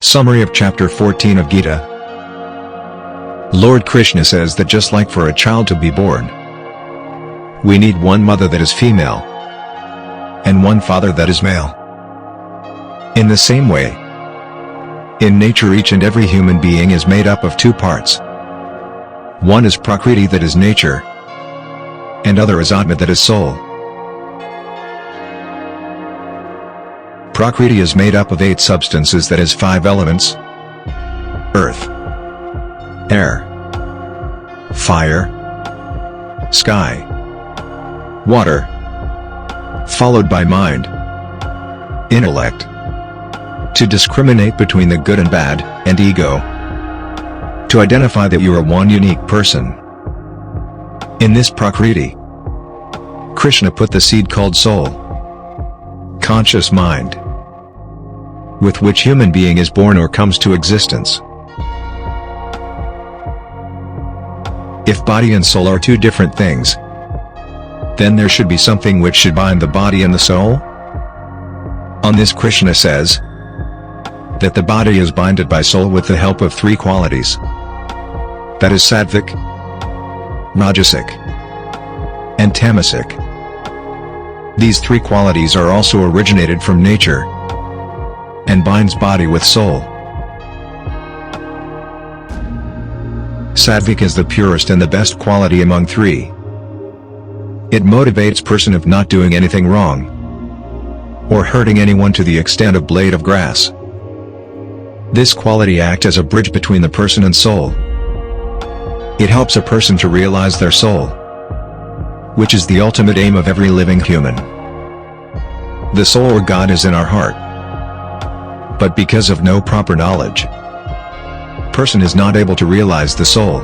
Summary of Chapter 14 of Gita. Lord Krishna says that just like for a child to be born, we need one mother that is female, and one father that is male. In the same way, in nature each and every human being is made up of two parts. One is Prakriti, that is nature, and other is Atma, that is soul. Prakriti is made up of 8 substances, that is 5 elements: earth, air, fire, sky, water, followed by mind, intellect, to discriminate between the good and bad, and ego, to identify that you are one unique person. In this Prakriti, Krishna put the seed called soul, conscious mind, with which human being is born or comes to existence. If body and soul are two different things, then there should be something which should bind the body and the soul. On this Krishna says that the body is binded by soul with the help of 3 qualities, that is sattvic, rajasic, and tamasic. These 3 qualities are also originated from nature, and binds body with soul. Sattvic is the purest and the best quality among 3. It motivates person of not doing anything wrong, or hurting anyone to the extent of blade of grass. This quality acts as a bridge between the person and soul. It helps a person to realize their soul, which is the ultimate aim of every living human. The soul or God is in our heart, but because of no proper knowledge, person is not able to realize the soul.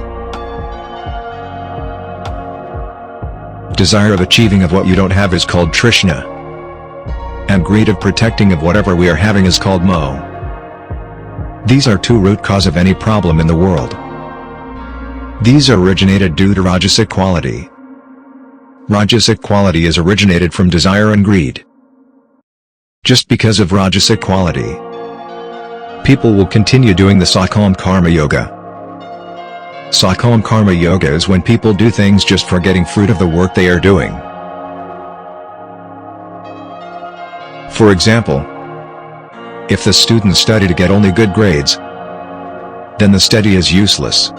Desire of achieving of what you don't have is called Trishna, and greed of protecting of whatever we are having is called Moh. These are 2 root cause of any problem in the world. These originated due to rajasic quality. Rajasic quality is originated from desire and greed. Just because of rajasic quality, people will continue doing the so-called karma yoga. So-called karma yoga is when people do things just for getting fruit of the work they are doing. For example, if the students study to get only good grades, then the study is useless,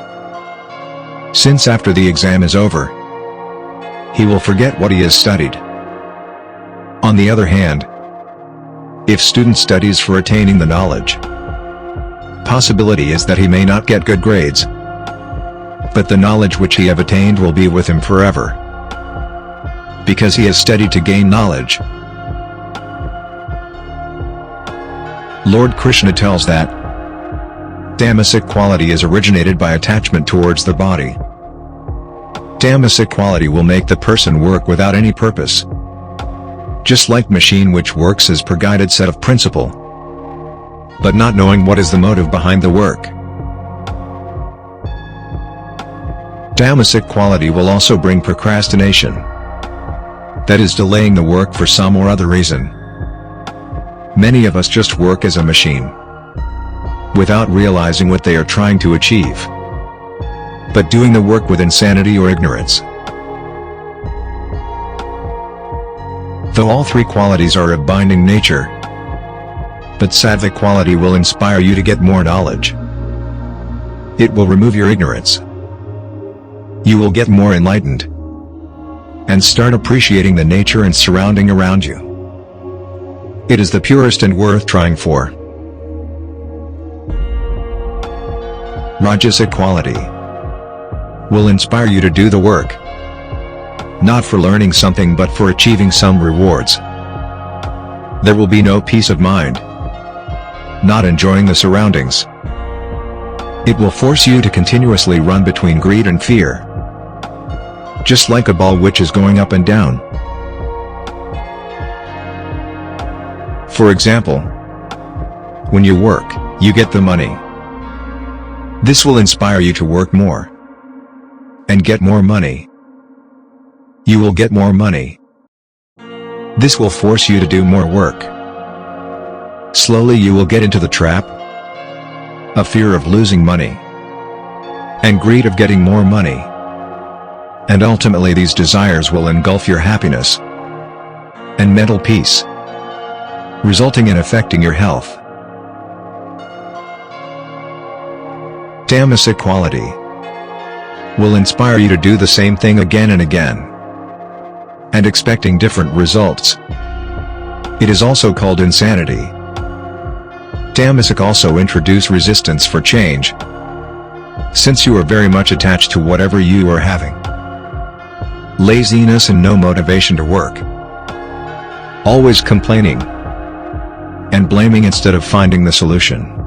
since after the exam is over, he will forget what he has studied. On the other hand, if student studies for attaining the knowledge, possibility is that he may not get good grades, but the knowledge which he have attained will be with him forever, because he has studied to gain knowledge. Lord Krishna tells that tamasic quality is originated by attachment towards the body. Tamasic quality will make the person work without any purpose, just like machine which works as per guided set of principle, but not knowing what is the motive behind the work. Tamasic quality will also bring procrastination, that is delaying the work for some or other reason. Many of us just work as a machine, without realizing what they are trying to achieve, but doing the work with insanity or ignorance. Though all 3 qualities are of binding nature, but sattvic quality will inspire you to get more knowledge. It will remove your ignorance. You will get more enlightened, and start appreciating the nature and surrounding around you. It is the purest and worth trying for. Rajasic quality will inspire you to do the work, not for learning something but for achieving some rewards. There will be no peace of mind, not enjoying the surroundings. It will force you to continuously run between greed and fear, just like a ball which is going up and down. For example, when you work, you get the money. This will inspire you to work more, and get more money. You will get more money. This will force you to do more work. Slowly you will get into the trap, a fear of losing money, and greed of getting more money. And ultimately these desires will engulf your happiness and mental peace, resulting in affecting your health. Tamasic quality will inspire you to do the same thing again and again, and expecting different results. It is also called insanity. Tamasic also introduce resistance for change, since you are very much attached to whatever you are having. Laziness and no motivation to work. Always complaining and blaming instead of finding the solution.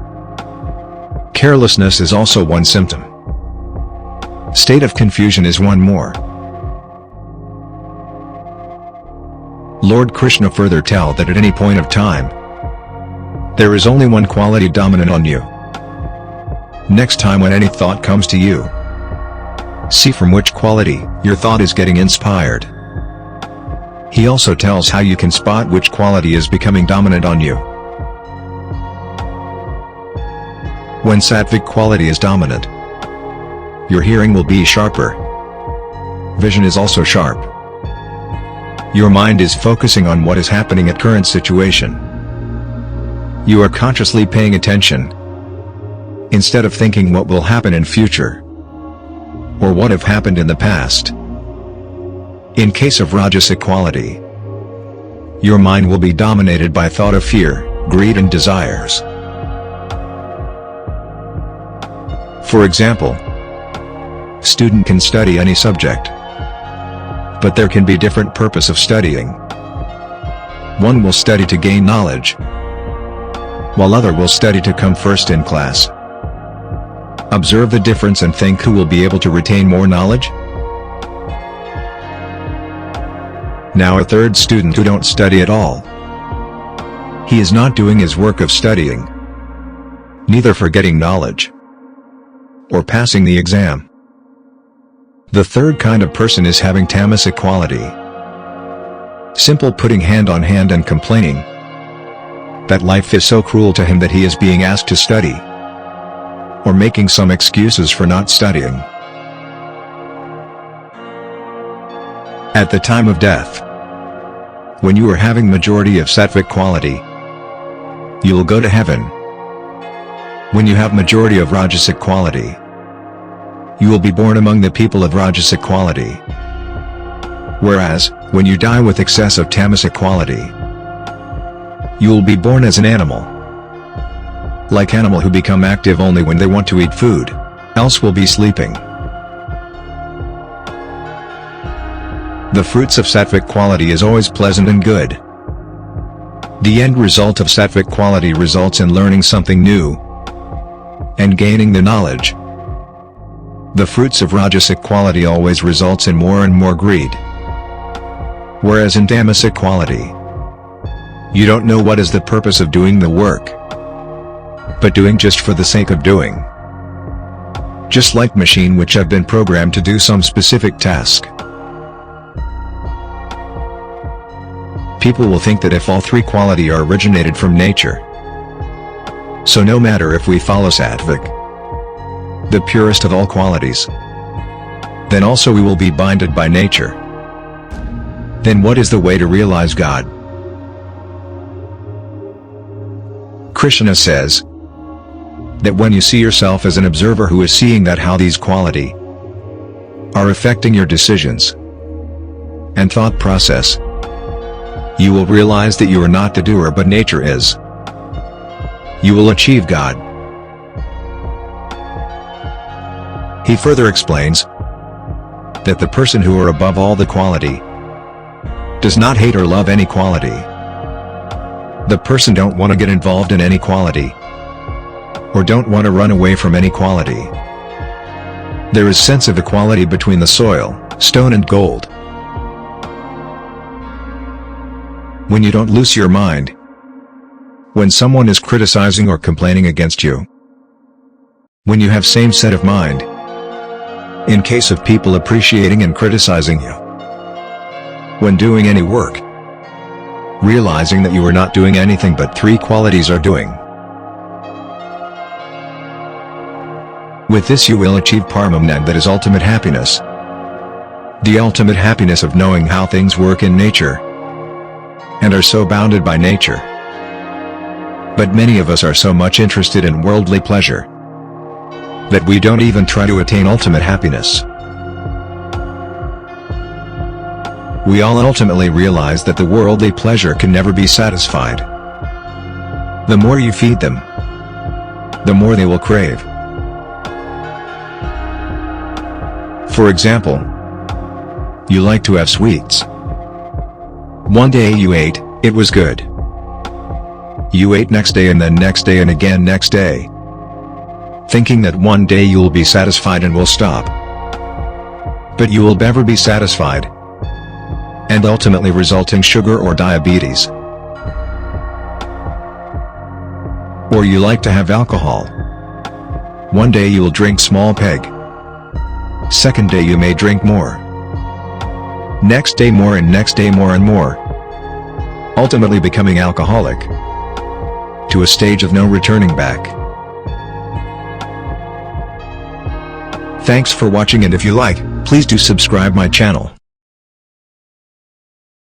Carelessness is also one symptom. State of confusion is one more. Lord Krishna further tell that at any point of time, there is only one quality dominant on you. Next time when any thought comes to you, see from which quality your thought is getting inspired. He also tells how you can spot which quality is becoming dominant on you. When sattvic quality is dominant, your hearing will be sharper. Vision is also sharp. Your mind is focusing on what is happening at current situation. You are consciously paying attention, instead of thinking what will happen in future, or what have happened in the past. In case of rajasic quality, your mind will be dominated by thought of fear, greed and desires. For example, student can study any subject, but there can be different purpose of studying. One will study to gain knowledge, while other will study to come first in class. Observe the difference and think who will be able to retain more knowledge. Now a third student who don't study at all. He is not doing his work of studying, neither for getting knowledge or passing the exam. The third kind of person is having tamasic quality. Simple putting hand on hand and complaining that life is so cruel to him that he is being asked to study, or making some excuses for not studying. At the time of death, when you are having majority of sattvic quality, you will go to heaven. When you have majority of rajasic quality, you will be born among the people of rajasic quality. Whereas, when you die with excess of tamasic quality, you will be born as an animal. Like animal who become active only when they want to eat food, else will be sleeping. The fruits of sattvic quality is always pleasant and good. The end result of sattvic quality results in learning something new and gaining the knowledge. The fruits of rajasic quality always results in more and more greed. Whereas in tamasic quality, you don't know what is the purpose of doing the work, but doing just for the sake of doing. Just like machine which have been programmed to do some specific task. People will think that if all three quality are originated from nature, so no matter if we follow sattvic, the purest of all qualities, then also we will be binded by nature. Then what is the way to realize God? Krishna says that when you see yourself as an observer who is seeing that how these quality are affecting your decisions and thought process, you will realize that you are not the doer but nature is. You will achieve God. He further explains that the person who are above all the quality does not hate or love any quality. The person don't want to get involved in any quality, or don't want to run away from any quality. There is sense of equality between the soil, stone and gold. When you don't lose your mind, when someone is criticizing or complaining against you, when you have same set of mind, in case of people appreciating and criticizing you, when doing any work, realizing that you are not doing anything but three qualities are doing. With this you will achieve Paramanand, that is ultimate happiness. The ultimate happiness of knowing how things work in nature, and are so bounded by nature. But many of us are so much interested in worldly pleasure, that we don't even try to attain ultimate happiness. We all ultimately realize that the worldly pleasure can never be satisfied. The more you feed them, the more they will crave. For example, you like to have sweets. One day you ate, it was good. You ate next day and then next day and again next day, thinking that one day you will be satisfied and will stop. But you will never be satisfied, and ultimately result in sugar or diabetes. Or you like to have alcohol. One day you will drink small peg. Second day you may drink more. Next day more, and next day more and more. Ultimately becoming alcoholic, to a stage of no returning back. Thanks for watching, and if you like, please do subscribe my channel.